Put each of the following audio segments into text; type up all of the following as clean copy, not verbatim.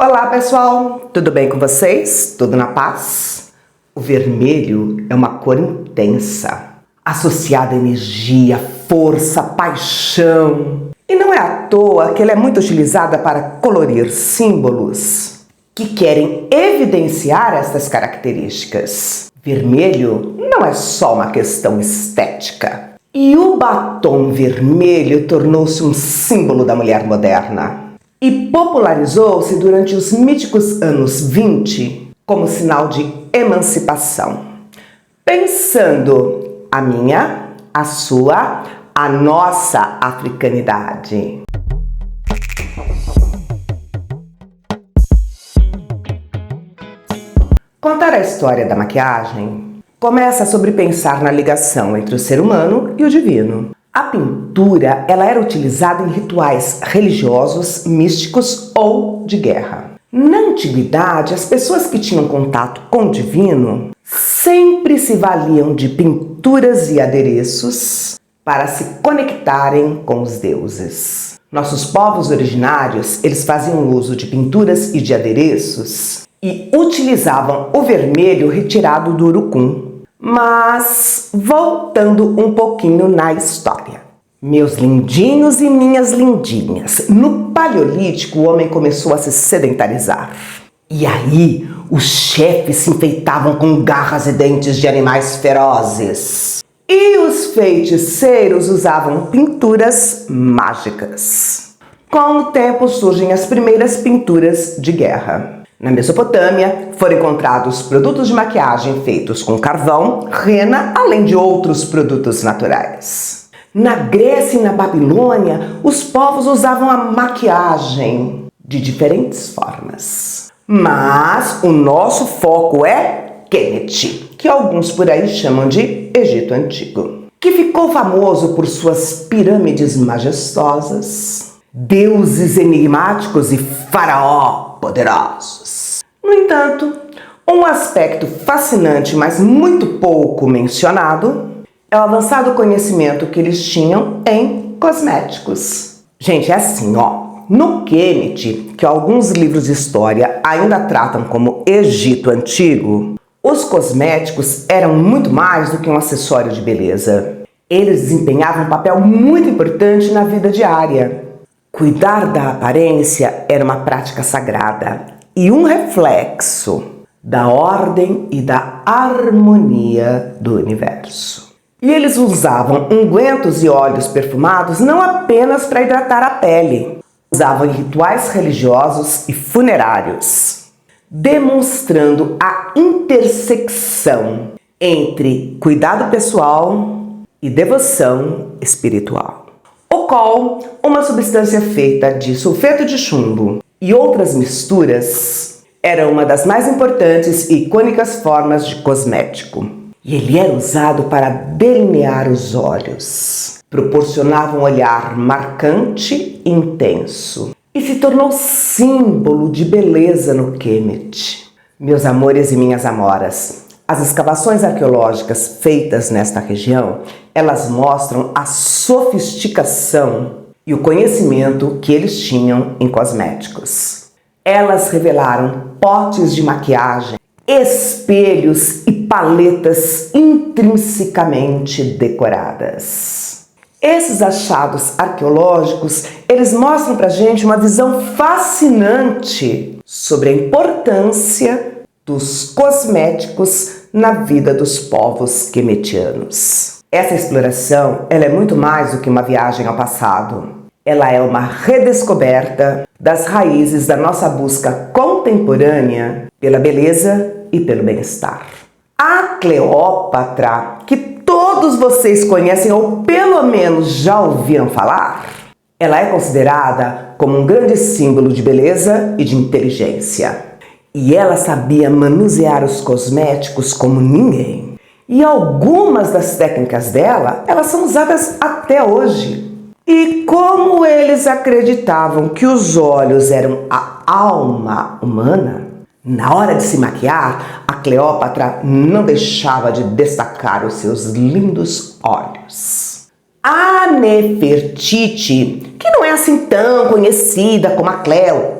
Olá pessoal, tudo bem com vocês? Tudo na paz? O vermelho é uma cor intensa, associada a energia, força, paixão. E não é à toa que ela é muito utilizada para colorir símbolos que querem evidenciar estas características. Vermelho não é só uma questão estética. E o batom vermelho tornou-se um símbolo da mulher moderna. E popularizou-se durante os míticos anos 20 como sinal de emancipação. Pensando a minha, a sua, a nossa africanidade. Contar a história da maquiagem começa sobre pensar na ligação entre o ser humano e o divino. A pintura, ela era utilizada em rituais religiosos, místicos ou de guerra. Na antiguidade, as pessoas que tinham contato com o divino sempre se valiam de pinturas e adereços para se conectarem com os deuses. Nossos povos originários, eles faziam uso de pinturas e de adereços e utilizavam o vermelho retirado do urucum. Mas, voltando um pouquinho na história. Meus lindinhos e minhas lindinhas, no Paleolítico o homem começou a se sedentarizar. E aí, os chefes se enfeitavam com garras e dentes de animais ferozes. E os feiticeiros usavam pinturas mágicas. Com o tempo surgem as primeiras pinturas de guerra. Na Mesopotâmia, foram encontrados produtos de maquiagem feitos com carvão, rena, além de outros produtos naturais. Na Grécia e na Babilônia, os povos usavam a maquiagem de diferentes formas. Mas o nosso foco é Kemet, que alguns por aí chamam de Egito Antigo, que ficou famoso por suas pirâmides majestosas, deuses enigmáticos e faraó poderosos. No entanto, um aspecto fascinante, mas muito pouco mencionado, é o avançado conhecimento que eles tinham em cosméticos. Gente, é assim, ó. No Kemet, que alguns livros de história ainda tratam como Egito Antigo, os cosméticos eram muito mais do que um acessório de beleza. Eles desempenhavam um papel muito importante na vida diária. Cuidar da aparência era uma prática sagrada e um reflexo da ordem e da harmonia do universo. E eles usavam ungüentos e óleos perfumados não apenas para hidratar a pele, usavam em rituais religiosos e funerários, demonstrando a intersecção entre cuidado pessoal e devoção espiritual. O col, uma substância feita de sulfeto de chumbo e outras misturas, era uma das mais importantes e icônicas formas de cosmético. E ele era usado para delinear os olhos, proporcionava um olhar marcante e intenso, e se tornou símbolo de beleza no Kemet. Meus amores e minhas amoras, as escavações arqueológicas feitas nesta região, elas mostram a sofisticação e o conhecimento que eles tinham em cosméticos. Elas revelaram potes de maquiagem, espelhos e paletas intrinsecamente decoradas. Esses achados arqueológicos, eles mostram pra gente uma visão fascinante sobre a importância dos cosméticos na vida dos povos quemetianos. Essa exploração, ela é muito mais do que uma viagem ao passado. Ela é uma redescoberta das raízes da nossa busca contemporânea pela beleza e pelo bem-estar. A Cleópatra, que todos vocês conhecem ou pelo menos já ouviram falar, ela é considerada como um grande símbolo de beleza e de inteligência. E ela sabia manusear os cosméticos como ninguém. E algumas das técnicas dela, elas são usadas até hoje. E como eles acreditavam que os olhos eram a alma humana, na hora de se maquiar, a Cleópatra não deixava de destacar os seus lindos olhos. A Nefertiti, que não é assim tão conhecida como a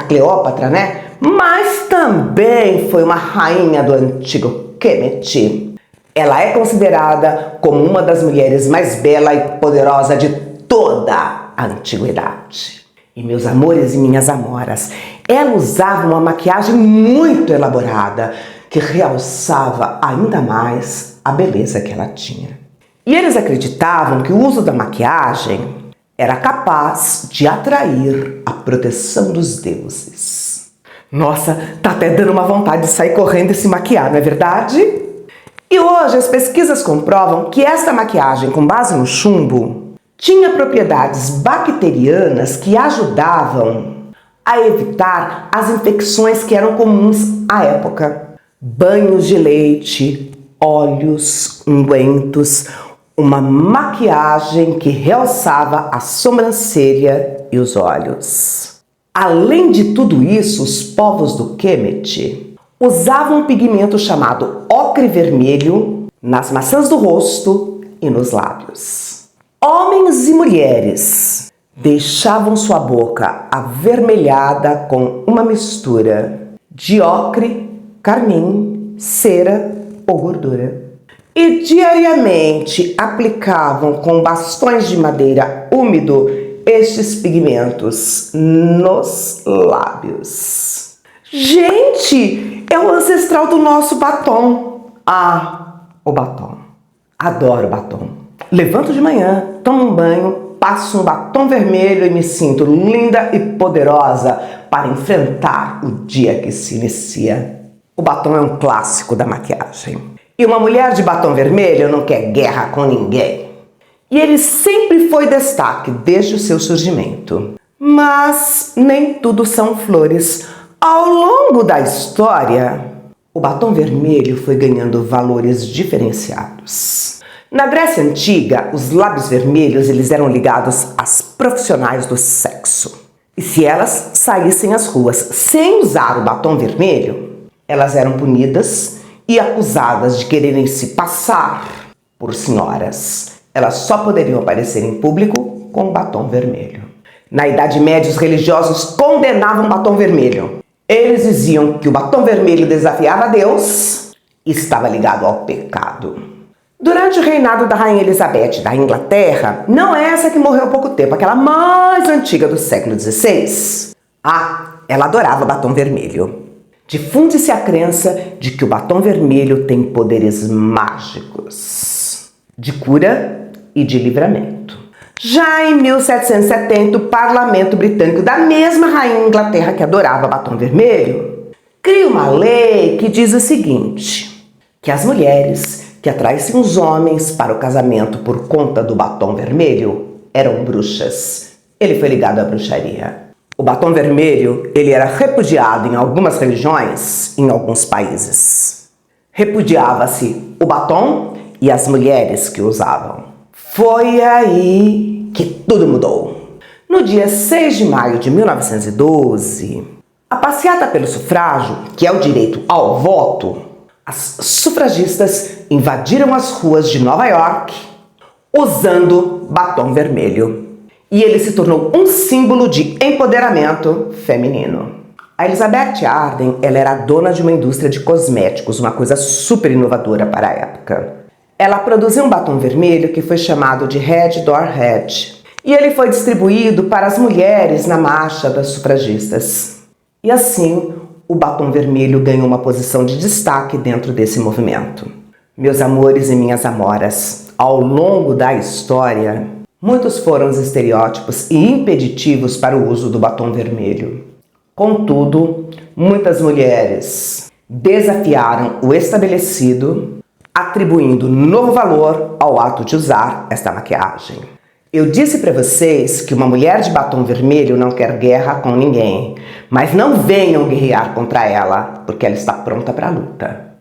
Cleópatra, né? mas também foi uma rainha do antigo Kemet. Ela é considerada como uma das mulheres mais bela e poderosa de toda a antiguidade. E meus amores e minhas amoras, ela usava uma maquiagem muito elaborada que realçava ainda mais a beleza que ela tinha. E eles acreditavam que o uso da maquiagem era capaz de atrair a proteção dos deuses. Nossa, tá até dando uma vontade de sair correndo e se maquiar, não é verdade? E hoje as pesquisas comprovam que esta maquiagem com base no chumbo tinha propriedades bacterianas que ajudavam a evitar as infecções que eram comuns à época. Banhos de leite, óleos, ungüentos, uma maquiagem que realçava a sobrancelha e os olhos. Além de tudo isso, os povos do Kemet usavam um pigmento chamado ocre vermelho nas maçãs do rosto e nos lábios. Homens e mulheres deixavam sua boca avermelhada com uma mistura de ocre, carmim, cera ou gordura. E diariamente aplicavam com bastões de madeira úmido estes pigmentos nos lábios. Gente, é o ancestral do nosso batom. Ah, o batom. Adoro batom. Levanto de manhã, tomo um banho, passo um batom vermelho e me sinto linda e poderosa para enfrentar o dia que se inicia. O batom é um clássico da maquiagem. E uma mulher de batom vermelho não quer guerra com ninguém. E ele sempre foi destaque desde o seu surgimento. Mas nem tudo são flores. Ao longo da história, o batom vermelho foi ganhando valores diferenciados. Na Grécia Antiga, os lábios vermelhos eles eram ligados às profissionais do sexo. E se elas saíssem às ruas sem usar o batom vermelho, elas eram punidas e acusadas de quererem se passar por senhoras. Elas só poderiam aparecer em público com batom vermelho. Na Idade Média, os religiosos condenavam o batom vermelho. Eles diziam que o batom vermelho desafiava Deus e estava ligado ao pecado. Durante o reinado da Rainha Elizabeth da Inglaterra, não é essa que morreu há pouco tempo, aquela mais antiga do século XVI, ela adorava batom vermelho. Difunde-se a crença de que o batom vermelho tem poderes mágicos, de cura e de livramento. Já em 1770, o parlamento britânico, da mesma rainha Inglaterra que adorava batom vermelho, cria uma lei que diz o seguinte, que as mulheres que atraíssem os homens para o casamento por conta do batom vermelho eram bruxas. Ele foi ligado à bruxaria. O batom vermelho, ele era repudiado em algumas religiões, em alguns países. Repudiava-se o batom e as mulheres que o usavam. Foi aí que tudo mudou. No dia 6 de maio de 1912, a passeata pelo sufrágio, que é o direito ao voto, as sufragistas invadiram as ruas de Nova York usando batom vermelho. E ele se tornou um símbolo de empoderamento feminino. A Elizabeth Arden, ela era dona de uma indústria de cosméticos, uma coisa super inovadora para a época. Ela produziu um batom vermelho que foi chamado de Red Door Red. E ele foi distribuído para as mulheres na marcha das sufragistas. E assim, o batom vermelho ganhou uma posição de destaque dentro desse movimento. Meus amores e minhas amoras, ao longo da história, muitos foram os estereótipos e impeditivos para o uso do batom vermelho. Contudo, muitas mulheres desafiaram o estabelecido, atribuindo novo valor ao ato de usar esta maquiagem. Eu disse para vocês que uma mulher de batom vermelho não quer guerra com ninguém, mas não venham guerrear contra ela, porque ela está pronta para a luta.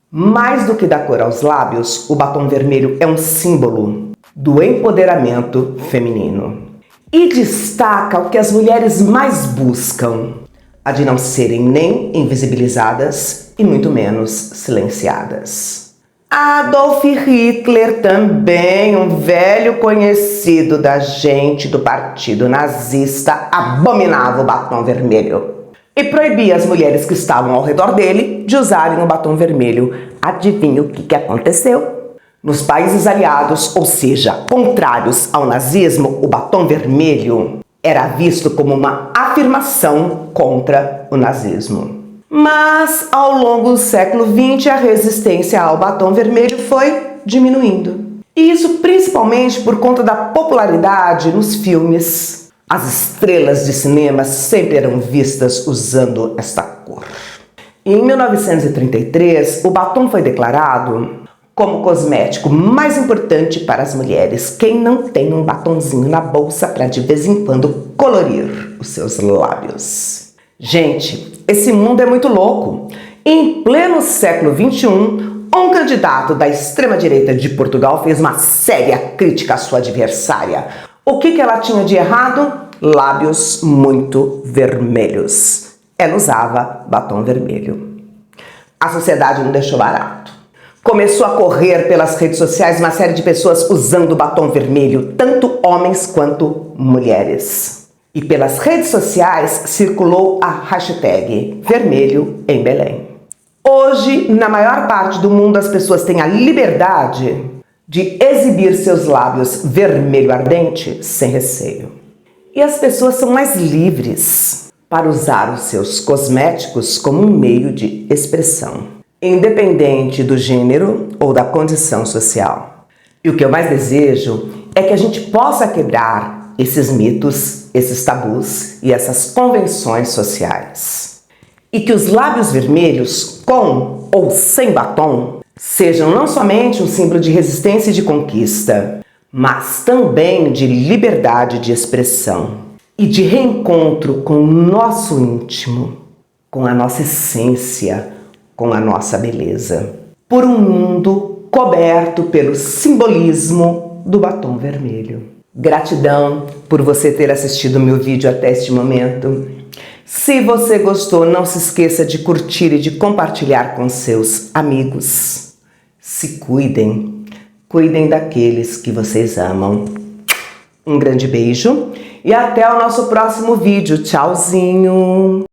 Mais do que dar cor aos lábios, o batom vermelho é um símbolo do empoderamento feminino. E destaca o que as mulheres mais buscam, a de não serem nem invisibilizadas e muito menos silenciadas. Adolf Hitler também, um velho conhecido da gente do partido nazista, abominava o batom vermelho. e proibia as mulheres que estavam ao redor dele de usarem o batom vermelho. Adivinha o que aconteceu? Nos países aliados, ou seja, contrários ao nazismo, o batom vermelho era visto como uma afirmação contra o nazismo. Mas, ao longo do século XX, a resistência ao batom vermelho foi diminuindo. E isso principalmente por conta da popularidade nos filmes. As estrelas de cinema sempre eram vistas usando esta cor. E em 1933, o batom foi declarado como o cosmético mais importante para as mulheres. Quem não tem um batonzinho na bolsa para de vez em quando colorir os seus lábios? Gente, esse mundo é muito louco. Em pleno século XXI, um candidato da extrema-direita de Portugal fez uma séria crítica à sua adversária. O que ela tinha de errado? Lábios muito vermelhos. Ela usava batom vermelho. A sociedade não deixou barato. Começou a correr pelas redes sociais uma série de pessoas usando batom vermelho, tanto homens quanto mulheres. E pelas redes sociais circulou a hashtag Vermelho em Belém. Hoje, na maior parte do mundo, as pessoas têm a liberdade de exibir seus lábios vermelho ardente sem receio. E as pessoas são mais livres para usar os seus cosméticos como um meio de expressão, independente do gênero ou da condição social. E o que eu mais desejo é que a gente possa quebrar esses mitos, esses tabus e essas convenções sociais. E que os lábios vermelhos, com ou sem batom, sejam não somente um símbolo de resistência e de conquista, mas também de liberdade de expressão e de reencontro com o nosso íntimo, com a nossa essência, com a nossa beleza. Por um mundo coberto pelo simbolismo do batom vermelho. Gratidão por você ter assistido o meu vídeo até este momento. Se você gostou, não se esqueça de curtir e de compartilhar com seus amigos. Se cuidem, cuidem daqueles que vocês amam. Um grande beijo e até o nosso próximo vídeo. Tchauzinho!